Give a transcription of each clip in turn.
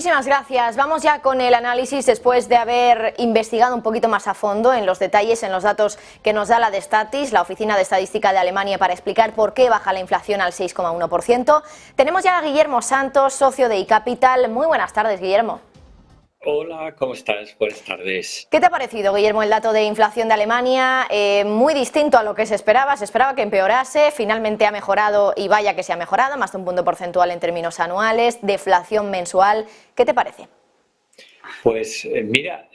Muchísimas gracias. Vamos ya con el análisis después de haber investigado un poquito más a fondo en los detalles, en los datos que nos da la Destatis, la Oficina de Estadística de Alemania, para explicar por qué baja la inflación al 6,1%. Tenemos ya a Guillermo Santos, socio de iCapital. Muy buenas tardes, Guillermo. Hola, ¿cómo estás? Buenas tardes. ¿Qué te ha parecido, Guillermo, el dato de inflación de Alemania? Muy distinto a lo que se esperaba que empeorase, finalmente ha mejorado y vaya que se ha mejorado, más de un punto porcentual en términos anuales, deflación mensual. ¿Qué te parece? Pues mira,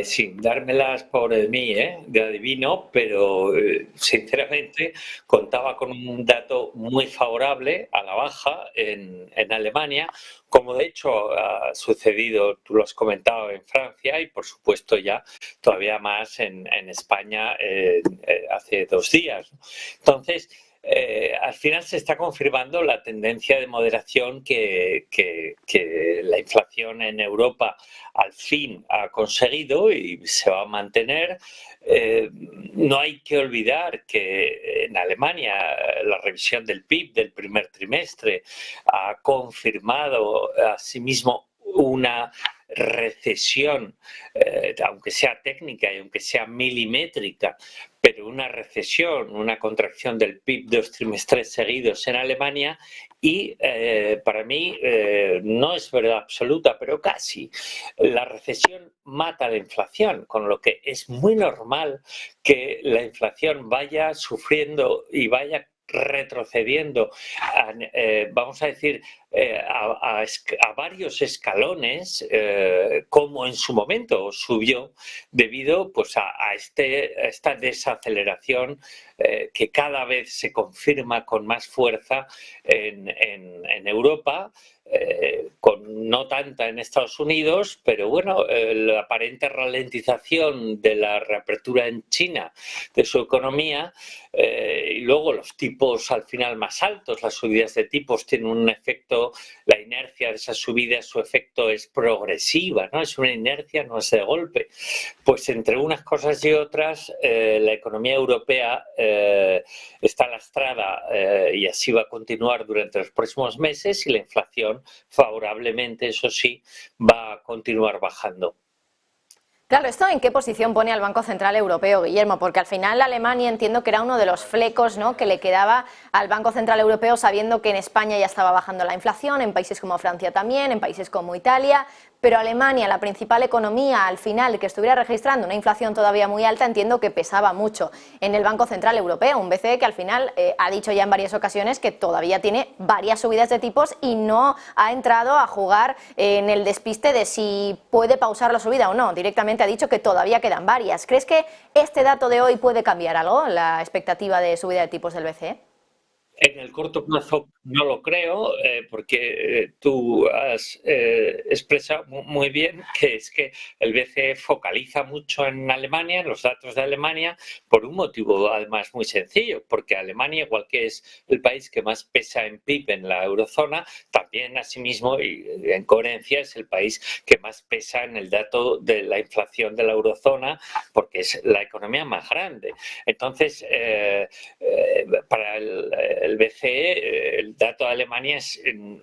sin dármelas por mí, de adivino, pero sinceramente contaba con un dato muy favorable a la baja en Alemania, como de hecho ha sucedido, tú lo has comentado, en Francia y por supuesto ya todavía más en España hace 2 días. Entonces, al final se está confirmando la tendencia de moderación que la inflación en Europa al fin ha conseguido y se va a mantener. No hay que olvidar que en Alemania la revisión del PIB del primer trimestre ha confirmado asimismo una recesión, aunque sea técnica y aunque sea milimétrica, pero una recesión, una contracción del PIB 2 trimestres seguidos en Alemania y para mí no es verdad absoluta, pero casi. La recesión mata la inflación, con lo que es muy normal que la inflación vaya sufriendo y vaya retrocediendo, vamos a decir, a varios escalones, como en su momento subió, debido pues, a esta desaceleración que cada vez se confirma con más fuerza en Europa, no tanta en Estados Unidos, pero bueno, la aparente ralentización de la reapertura en China de su economía, y luego los tipos al final más altos, las subidas de tipos tienen un efecto, la inercia de esas subidas, su efecto es progresiva, ¿no? Es una inercia, no es de golpe. Pues entre unas cosas y otras, la economía europea está lastrada y así va a continuar durante los próximos meses y la inflación favorablemente, eso sí, va a continuar bajando. Claro, ¿esto en qué posición pone al Banco Central Europeo, Guillermo? Porque al final Alemania entiendo que era uno de los flecos, ¿no?, que le quedaba al Banco Central Europeo, sabiendo que en España ya estaba bajando la inflación, en países como Francia también, en países como Italia, pero Alemania, la principal economía, al final, que estuviera registrando una inflación todavía muy alta, entiendo que pesaba mucho en el Banco Central Europeo, un BCE que al final ha dicho ya en varias ocasiones que todavía tiene varias subidas de tipos y no ha entrado a jugar en el despiste de si puede pausar la subida o no. Directamente ha dicho que todavía quedan varias. ¿Crees que este dato de hoy puede cambiar algo, la expectativa de subida de tipos del BCE? En el corto plazo no lo creo, porque tú has expresado muy bien que es que el BCE focaliza mucho en Alemania, en los datos de Alemania, por un motivo además muy sencillo, porque Alemania, igual que es el país que más pesa en PIB en la eurozona, también asimismo y en coherencia es el país que más pesa en el dato de la inflación de la eurozona, porque es la economía más grande. Entonces, para el BCE, el dato de Alemania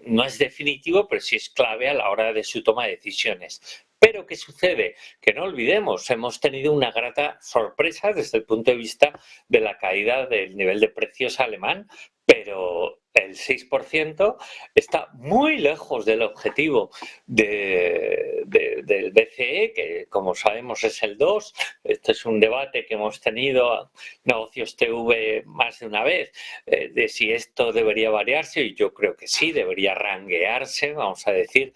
no es definitivo, pero sí es clave a la hora de su toma de decisiones. Pero, ¿qué sucede? Que no olvidemos, hemos tenido una grata sorpresa desde el punto de vista de la caída del nivel de precios alemán, pero el 6% está muy lejos del objetivo del BCE, que como sabemos es el 2%. Este es un debate que hemos tenido, Negocios TV, más de una vez, de si esto debería variarse, y yo creo que sí, debería ranguearse, vamos a decir,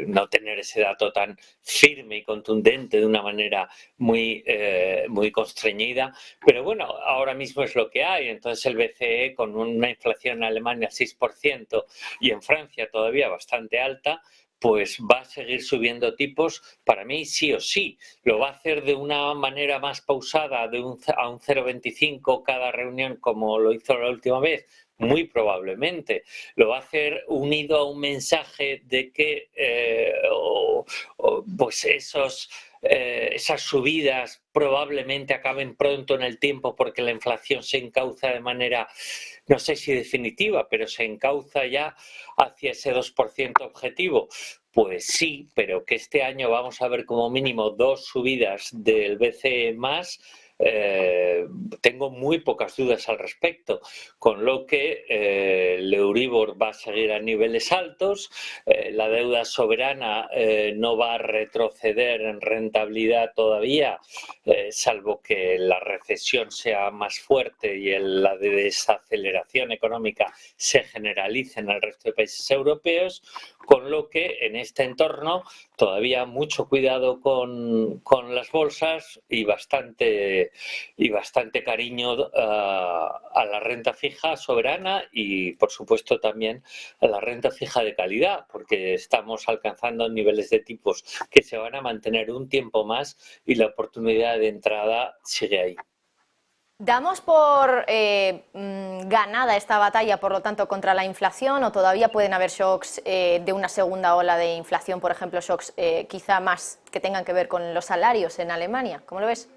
no tener ese dato tan firme y contundente de una manera muy constreñida, pero bueno, ahora mismo es lo que hay. Entonces el BCE, con una inflación en Alemania al 6% y en Francia todavía bastante alta, pues va a seguir subiendo tipos, para mí sí o sí. Lo va a hacer de una manera más pausada, a un 0,25 cada reunión, como lo hizo la última vez. Muy probablemente. Lo va a hacer unido a un mensaje de que pues esas subidas probablemente acaben pronto en el tiempo, porque la inflación se encauza de manera, no sé si definitiva, pero se encauza ya hacia ese 2% objetivo. Pues sí, pero que este año vamos a ver como mínimo 2 subidas del BCE más, tengo muy pocas dudas al respecto, con lo que el Euribor va a seguir a niveles altos, la deuda soberana no va a retroceder en rentabilidad todavía, salvo que la recesión sea más fuerte y la desaceleración económica se generalice en el resto de países europeos, con lo que en este entorno todavía mucho cuidado con las bolsas y bastante cariño a la renta fija soberana y, por supuesto, también a la renta fija de calidad, porque estamos alcanzando niveles de tipos que se van a mantener un tiempo más y la oportunidad de entrada sigue ahí. ¿Damos por ganada esta batalla, por lo tanto, contra la inflación o todavía pueden haber shocks de una segunda ola de inflación, por ejemplo, shocks quizá más que tengan que ver con los salarios en Alemania? ¿Cómo lo ves?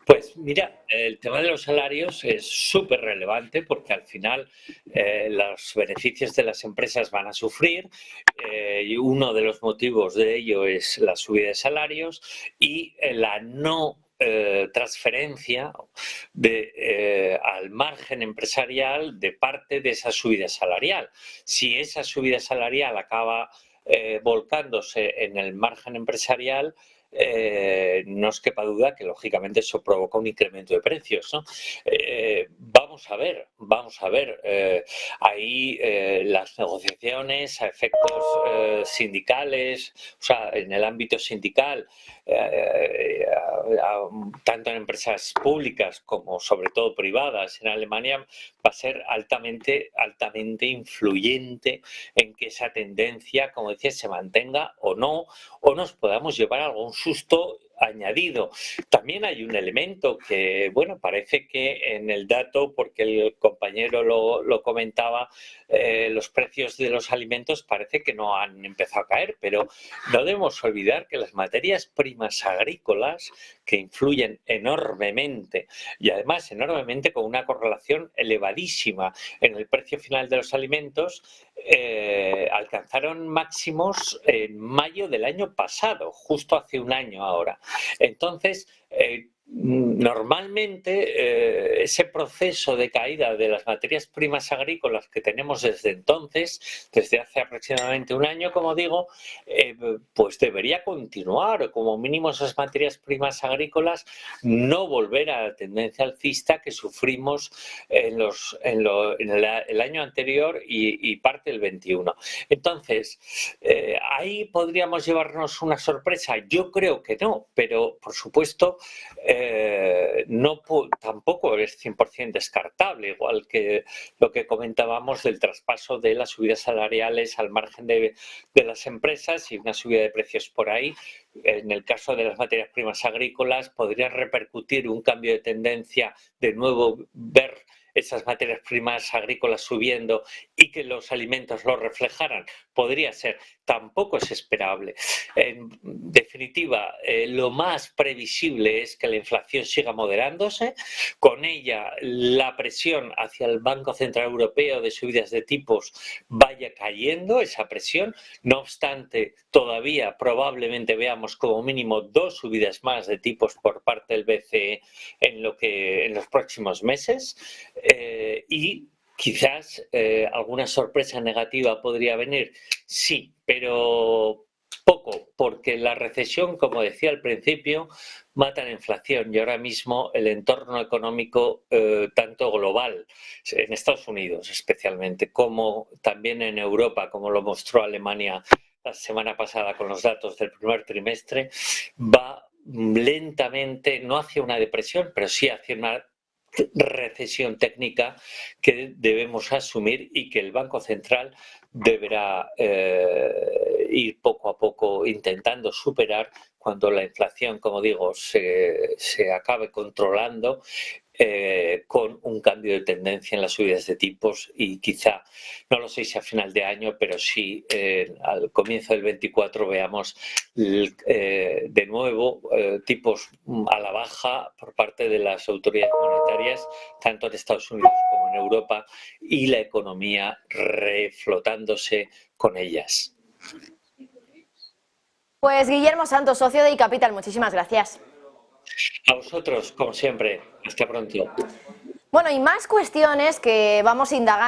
Pues mira, el tema de los salarios es súper relevante porque al final los beneficios de las empresas van a sufrir y uno de los motivos de ello es la subida de salarios y la no transferencia al margen empresarial de parte de esa subida salarial. Si esa subida salarial acaba volcándose en el margen empresarial, no os quepa duda que lógicamente eso provoca un incremento de precios, ¿no? Vamos a ver. Ahí las negociaciones a efectos sindicales, o sea, en el ámbito sindical, tanto en empresas públicas como sobre todo privadas en Alemania, va a ser altamente influyente en que esa tendencia, como decía, se mantenga o no, o nos podamos llevar algún susto añadido. También hay un elemento que, bueno, parece que en el dato, porque el compañero lo comentaba, los precios de los alimentos parece que no han empezado a caer, pero no debemos olvidar que las materias primas agrícolas, que influyen enormemente y además enormemente con una correlación elevadísima en el precio final de los alimentos, alcanzaron máximos en mayo del año pasado, justo hace un año ahora. Entonces, normalmente ese proceso de caída de las materias primas agrícolas que tenemos desde entonces, desde hace aproximadamente un año, como digo, pues debería continuar, o como mínimo esas materias primas agrícolas no volver a la tendencia alcista que sufrimos en el año anterior y parte del 21. Entonces, ahí podríamos llevarnos una sorpresa. Yo creo que no, pero por supuesto tampoco es 100% descartable, igual que lo que comentábamos del traspaso de las subidas salariales al margen de las empresas y una subida de precios por ahí. En el caso de las materias primas agrícolas podría repercutir un cambio de tendencia, de nuevo ver esas materias primas agrícolas subiendo y que los alimentos lo reflejaran. Podría ser, tampoco es esperable. En definitiva, lo más previsible es que la inflación siga moderándose, con ella la presión hacia el Banco Central Europeo de subidas de tipos vaya cayendo, esa presión. No obstante, todavía probablemente veamos como mínimo 2 subidas más de tipos por parte del BCE en los próximos meses. Y quizás alguna sorpresa negativa podría venir, sí, pero poco, porque la recesión, como decía al principio, mata la inflación y ahora mismo el entorno económico, tanto global, en Estados Unidos especialmente, como también en Europa, como lo mostró Alemania la semana pasada con los datos del primer trimestre, va lentamente, no hacia una depresión, pero sí hacia una recesión técnica que debemos asumir y que el Banco Central deberá ir poco a poco intentando superar cuando la inflación, como digo, se acabe controlando con un cambio de tendencia en las subidas de tipos y quizá, no lo sé si a final de año, pero sí al comienzo del 24 veamos de nuevo tipos a la baja por parte de las autoridades monetarias, tanto en Estados Unidos como en Europa, y la economía reflotándose con ellas. Pues Guillermo Santos, socio de iCapital, muchísimas gracias. A vosotros, como siempre. Hasta pronto. Bueno, y más cuestiones que vamos indagando.